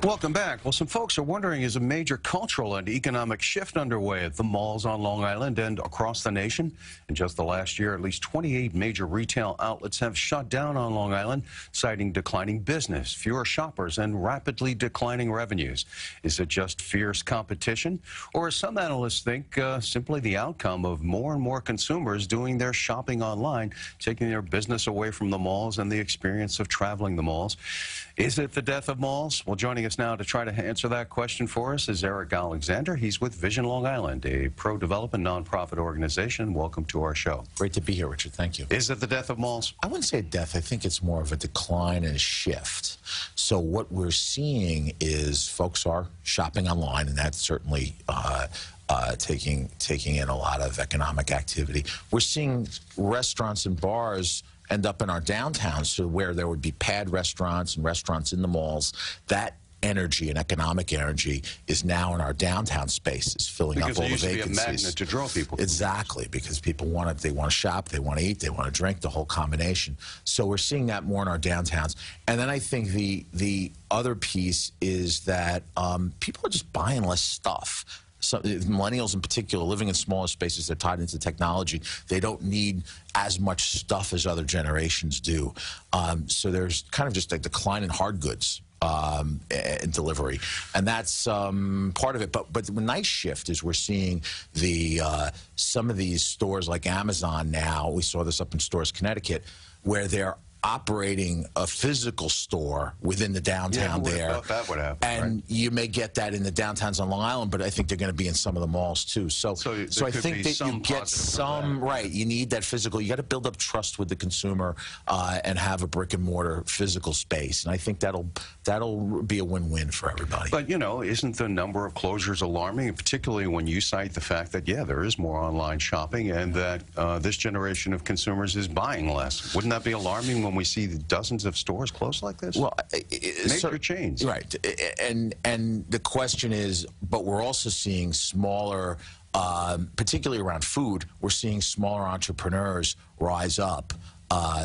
Welcome back. Well, some folks are wondering, is a major cultural and economic shift underway at the malls on Long Island and across the nation? In just the last year, at least 28 major retail outlets have shut down on Long Island, citing declining business, fewer shoppers, and rapidly declining revenues. Is it just fierce competition? Or, as some analysts think, simply the outcome of more and more consumers doing their shopping online, taking their business away from the malls and the experience of traveling the malls? Is it the death of malls? Well, joining us now to try to answer that question for us is Eric Alexander. He's with Vision Long Island, a pro-development nonprofit organization. Welcome to our show. Great to be here, Richard. Thank you. Is it the death of malls? I wouldn't say a death. I think it's more of a decline and a shift. So what we're seeing is folks are shopping online, and that's certainly taking in a lot of economic activity. We're seeing restaurants and bars end up in our downtowns, so where there would be pad restaurants and restaurants in the malls. That energy and economic energy is now in our downtown spaces, filling up all the vacancies. Because it used to be a magnet to draw people. Exactly, because people they want to shop, they want to eat, they want to drink, the whole combination. So we're seeing that more in our downtowns. And then I think the other piece is that people are just buying less stuff. So, millennials in particular, living in smaller spaces, they're tied into technology. They don't need as much stuff as other generations do. So there's kind of just a decline in hard goods in delivery, and that's part of it. But the nice shift is we're seeing some of these stores like Amazon now. We saw this up in Stores, Connecticut, where they're operating a physical store within the downtown there. Thought that would happen, and right? You may get that in the downtowns on Long Island, but I think they're going to be in some of the malls too. So I think that you get some, right, you need that physical. You got to build up trust with the consumer and have a brick and mortar physical space. And I think that'll be a win-win for everybody. But, you know, isn't the number of closures alarming, particularly when you cite the fact that, yeah, there is more online shopping and that this generation of consumers is buying less? Wouldn't that be alarming when we see dozens of stores closed like this? Well, major change. Right. And the question is, but we're also seeing smaller, particularly around food, we're seeing smaller entrepreneurs rise up.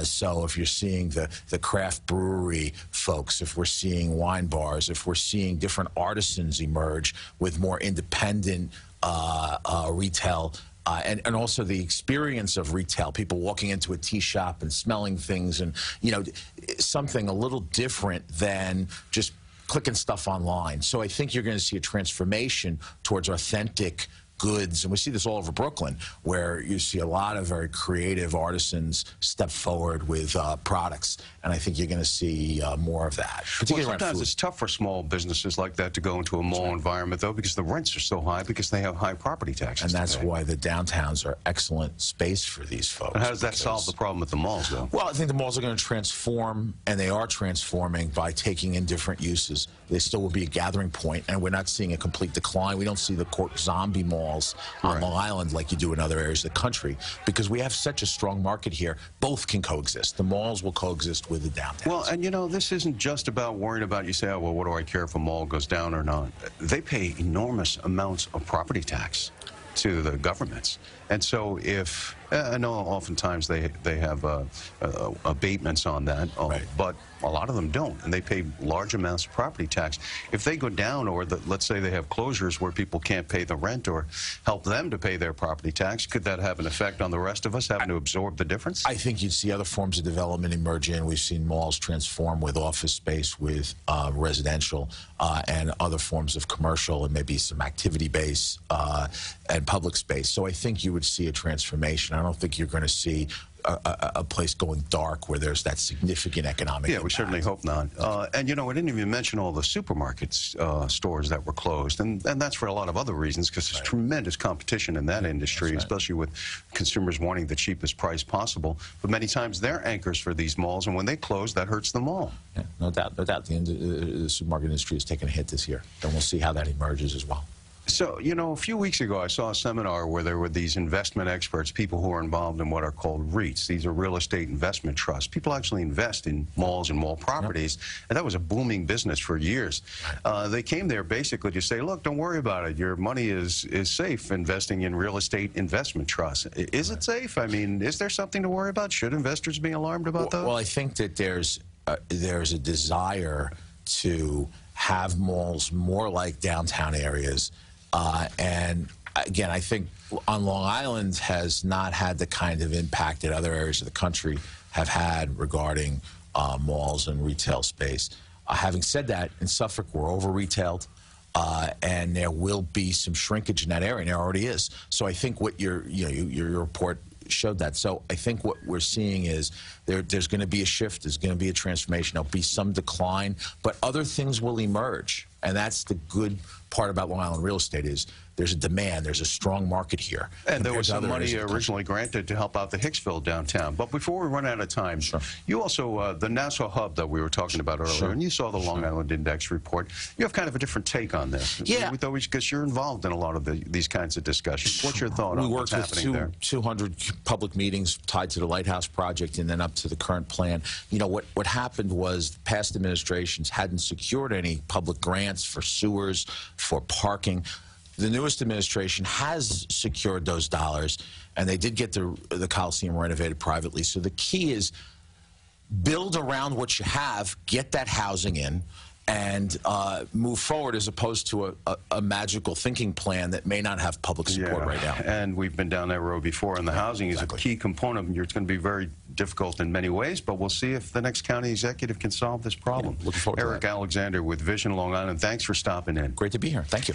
So if you're seeing the craft brewery folks, if we're seeing wine bars, if we're seeing different artisans emerge with more independent retail, and also the experience of retail, people walking into a tea shop and smelling things, and, you know, something a little different than just clicking stuff online. So I think you're going to see a transformation towards authentic goods, and we see this all over Brooklyn, where you see a lot of very creative artisans step forward with products, and I think you're going to see more of that. Particularly well, sometimes it's tough for small businesses like that to go into a mall environment, though, because the rents are so high, because they have high property taxes. And that's why the downtowns are excellent space for these folks. And how does that solve the problem with the malls, though? Well, I think the malls are going to transform, and they are transforming by taking in different uses. They still will be a gathering point, and we're not seeing a complete decline. We don't see the quote zombie malls on Long Island like you do in other areas of the country, because we have such a strong market here. Both can coexist. The malls will coexist with the downtowns. Well, and you know, this isn't just about worrying about, you say, oh, well, what do I care if a mall goes down or not? They pay enormous amounts of property tax to the governments. And so if, I know oftentimes they have abatements on that, but a lot of them don't, and they pay large amounts of property tax. If they go down, or let's say they have closures where people can't pay the rent or help them to pay their property tax, could that have an effect on the rest of us having to absorb the difference? I think you'd see other forms of development emerge in. We've seen malls transform with office space, with residential, and other forms of commercial, and maybe some activity base and public space. So I think you would see a transformation. I don't think you're going to see a place going dark where there's that significant economic impact. We certainly hope not. And, you know, I didn't even mention all the supermarkets, stores that were closed. And that's for a lot of other reasons, because there's tremendous competition in that industry, especially with consumers wanting the cheapest price possible. But many times they're anchors for these malls, and when they close, that hurts them all. Yeah, no doubt. No doubt. The supermarket industry has taken a hit this year, and we'll see how that emerges as well. So, you know, a few weeks ago, I saw a seminar where there were these investment experts, people who are involved in what are called REITs. These are real estate investment trusts. People actually invest in malls and mall properties, and that was a booming business for years. They came there basically to say, look, don't worry about it. Your money is safe investing in real estate investment trusts. Is it safe? I mean, is there something to worry about? Should investors be alarmed about those? Well, I think that there's a desire to have malls more like downtown areas. And again, I think on Long Island has not had the kind of impact that other areas of the country have had regarding malls and retail space. Having said that, in Suffolk, we're over-retailed. And there will be some shrinkage in that area, and there already is. So I think what your report showed that. So I think what we're seeing is there's going to be a shift, there's going to be a transformation, there'll be some decline, but other things will emerge. And that's the good part about Long Island real estate is there's a demand, there's a strong market here. And there was some money originally granted to help out the Hicksville downtown. But before we run out of time, sure. You also, the Nassau Hub that we were talking about earlier, sure. and you saw the Long Island Index report, you have kind of a different take on this. Yeah. Because you're involved in a lot of these kinds of discussions. What's your thought on what's happening there? We worked with 200 public meetings tied to the Lighthouse Project and then up to the current plan. You know, what happened was past administrations hadn't secured any public grants for sewers, for parking. The newest administration has secured those dollars, and they did get the Coliseum renovated privately. So the key is build around what you have, get that housing in, and move forward as opposed to a magical thinking plan that may not have public support right now. And we've been down that road before, and the housing is a key component. It's going to be very difficult in many ways, but we'll see if the next county executive can solve this problem. Yeah, looking forward to Eric that. Alexander with Vision Long Island, thanks for stopping in. Great to be here. Thank you.